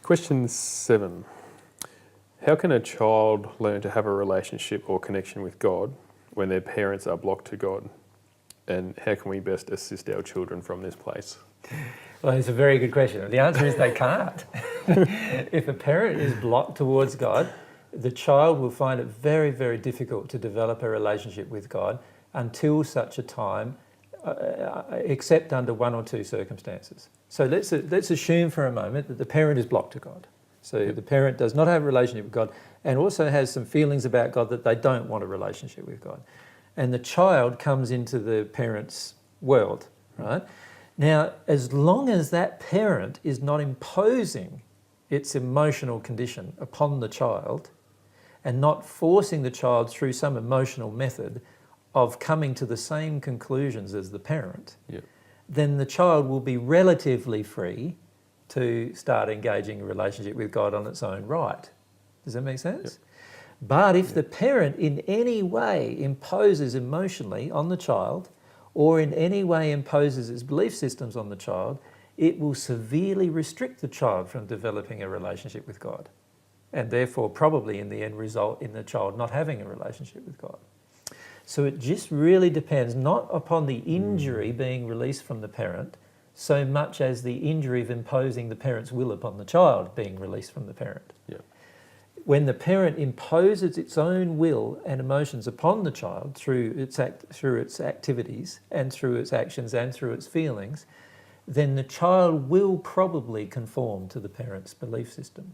Question 7. How can a child learn to have a relationship or connection with God when their parents are blocked to God? And how can we best assist our children from this place? Well, it's a very good question. The answer is they can't. If a parent is blocked towards God, the child will find it very, very difficult to develop a relationship with God until such a time, except under one or two circumstances. So let's assume for a moment that the parent is blocked to God. So the parent does not have a relationship with God and also has some feelings about God that they don't want a relationship with God. And the child comes into the parent's world, right? Now, as long as that parent is not imposing its emotional condition upon the child and not forcing the child through some emotional method of coming to the same conclusions as the parent, then the child will be relatively free to start engaging a relationship with God on its own right. Does that make sense? But if the parent in any way imposes emotionally on the child or in any way imposes its belief systems on the child, it will severely restrict the child from developing a relationship with God, and therefore probably in the end result in the child not having a relationship with God. So it just really depends not upon the injury being released from the parent so much as the injury of imposing the parent's will upon the child being released from the parent. When the parent imposes its own will and emotions upon the child through its activities and through its actions and through its feelings, then the child will probably conform to the parent's belief system.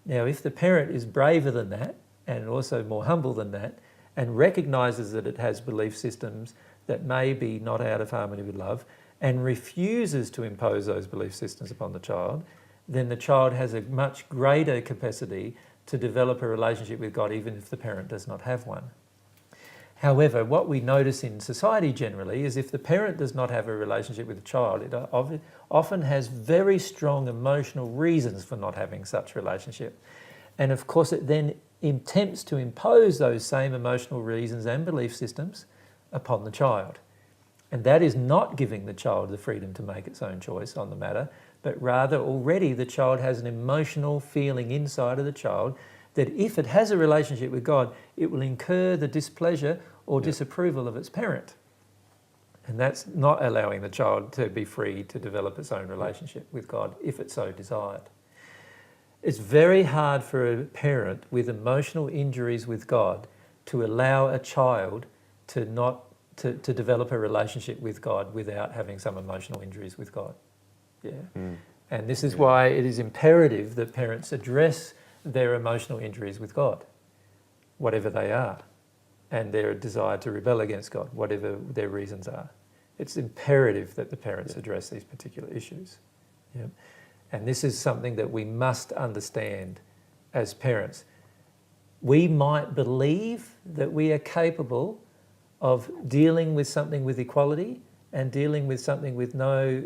Now, if the parent is braver than that and also more humble than that and recognises that it has belief systems that may be not out of harmony with love and refuses to impose those belief systems upon the child, then the child has a much greater capacity to develop a relationship with God even if the parent does not have one. However, what we notice in society generally is if the parent does not have a relationship with the child, it often has very strong emotional reasons for not having such relationship. And of course it then attempts to impose those same emotional reasons and belief systems upon the child. And that is not giving the child the freedom to make its own choice on the matter, but rather already the child has an emotional feeling inside of the child that if it has a relationship with God, it will incur the displeasure or disapproval of its parent. And that's not allowing the child to be free to develop its own relationship with God if it so desired. It's very hard for a parent with emotional injuries with God to allow a child to develop a relationship with God without having some emotional injuries with God. And this is why it is imperative that parents address their emotional injuries with God, whatever they are, and their desire to rebel against God, whatever their reasons are. It's imperative that the parents address these particular issues. And this is something that we must understand as parents. We might believe that we are capable of dealing with something with equality and dealing with something with no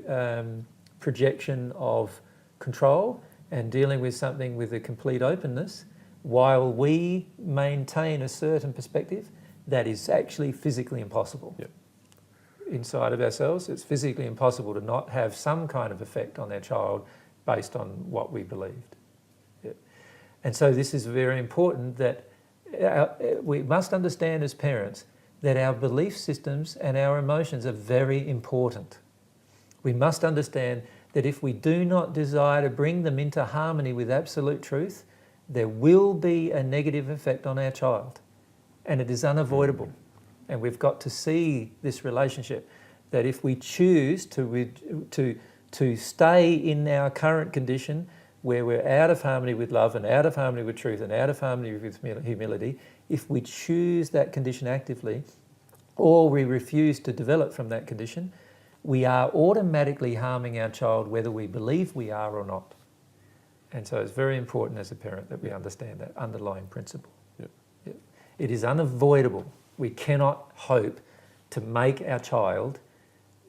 projection of control and dealing with something with a complete openness, while we maintain a certain perspective that is actually physically impossible. Inside of ourselves, it's physically impossible to not have some kind of effect on our child based on what we believed. And so this is very important that we must understand as parents that our belief systems and our emotions are very important. We must understand that if we do not desire to bring them into harmony with absolute truth, there will be a negative effect on our child. And it is unavoidable. And we've got to see this relationship, that if we choose to stay in our current condition where we're out of harmony with love and out of harmony with truth and out of harmony with humility, if we choose that condition actively or we refuse to develop from that condition, we are automatically harming our child whether we believe we are or not. And so it's very important as a parent that we understand that underlying principle. It is unavoidable. We cannot hope to make our child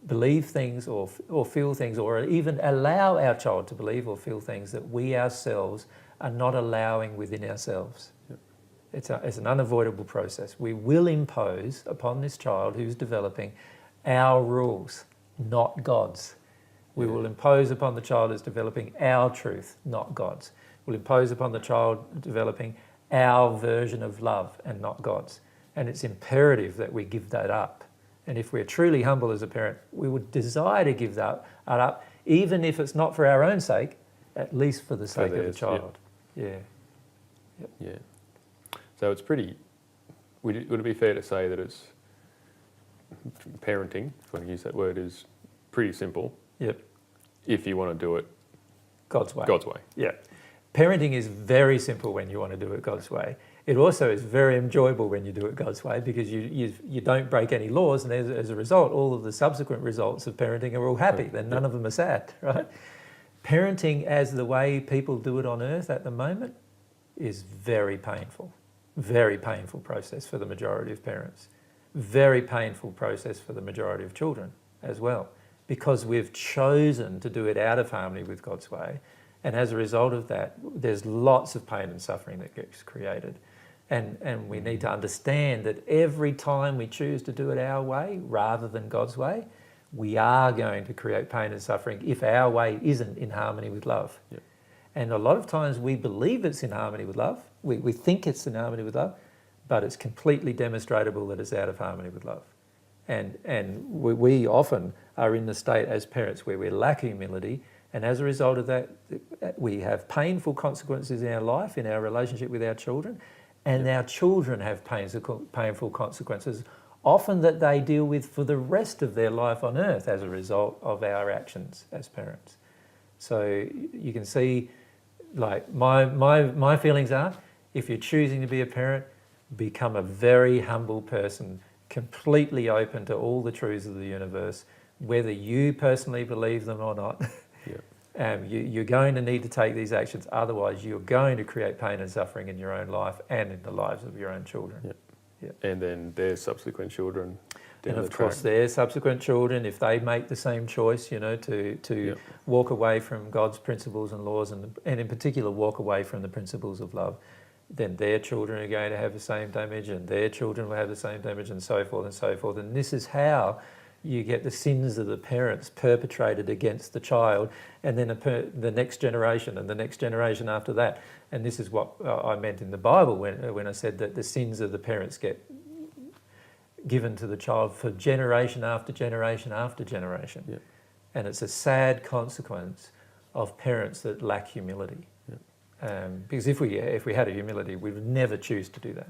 believe things or feel things, or even allow our child to believe or feel things that we ourselves are not allowing within ourselves. It's an unavoidable process. We will impose upon this child who's developing our rules, not God's. We Yeah. will impose upon the child as developing our truth, not God's. We'll impose upon the child developing our version of love and not God's. And it's imperative that we give that up. And if we're truly humble as a parent, we would desire to give that up, even if it's not for our own sake, at least for the sake of the theirs, child. Yeah. Yeah. So it's pretty. Would it be fair to say that it's parenting, if I can use that word, is pretty simple Yep. if you want to do it God's way. God's way? Yeah. Parenting is very simple when you want to do it God's way. It also is very enjoyable when you do it God's way, because you don't break any laws, and as a result, all of the subsequent results of parenting are all happy. Then none of them are sad, right? Parenting as the way people do it on earth at the moment is very painful process for the majority of parents. Very painful process for the majority of children as well, because we've chosen to do it out of harmony with God's way. And as a result of that, there's lots of pain and suffering that gets created. And we need to understand that every time we choose to do it our way rather than God's way, we are going to create pain and suffering if our way isn't in harmony with love. Yep. And a lot of times we believe it's in harmony with love. We think it's in harmony with love, but it's completely demonstrable that it's out of harmony with love. And we often are in the state as parents where we lack humility, and as a result of that, we have painful consequences in our life, in our relationship with our children, and our children have painful consequences, often that they deal with for the rest of their life on earth as a result of our actions as parents. So you can see, like, my feelings are, if you're choosing to be a parent, become a very humble person, completely open to all the truths of the universe, whether you personally believe them or not. You're going to need to take these actions, otherwise you're going to create pain and suffering in your own life and in the lives of your own children. Yep. And then their subsequent children. And of course their subsequent children, if they make the same choice, to walk away from God's principles and laws, and in particular walk away from the principles of love, then their children are going to have the same damage, and their children will have the same damage, and so forth and so forth. And this is how you get the sins of the parents perpetrated against the child, and then the next generation and the next generation after that. And this is what I meant in the Bible when I said that the sins of the parents get given to the child for generation after generation after generation. Yep. And it's a sad consequence of parents that lack humility. Yep. Because if we had a humility, we would never choose to do that.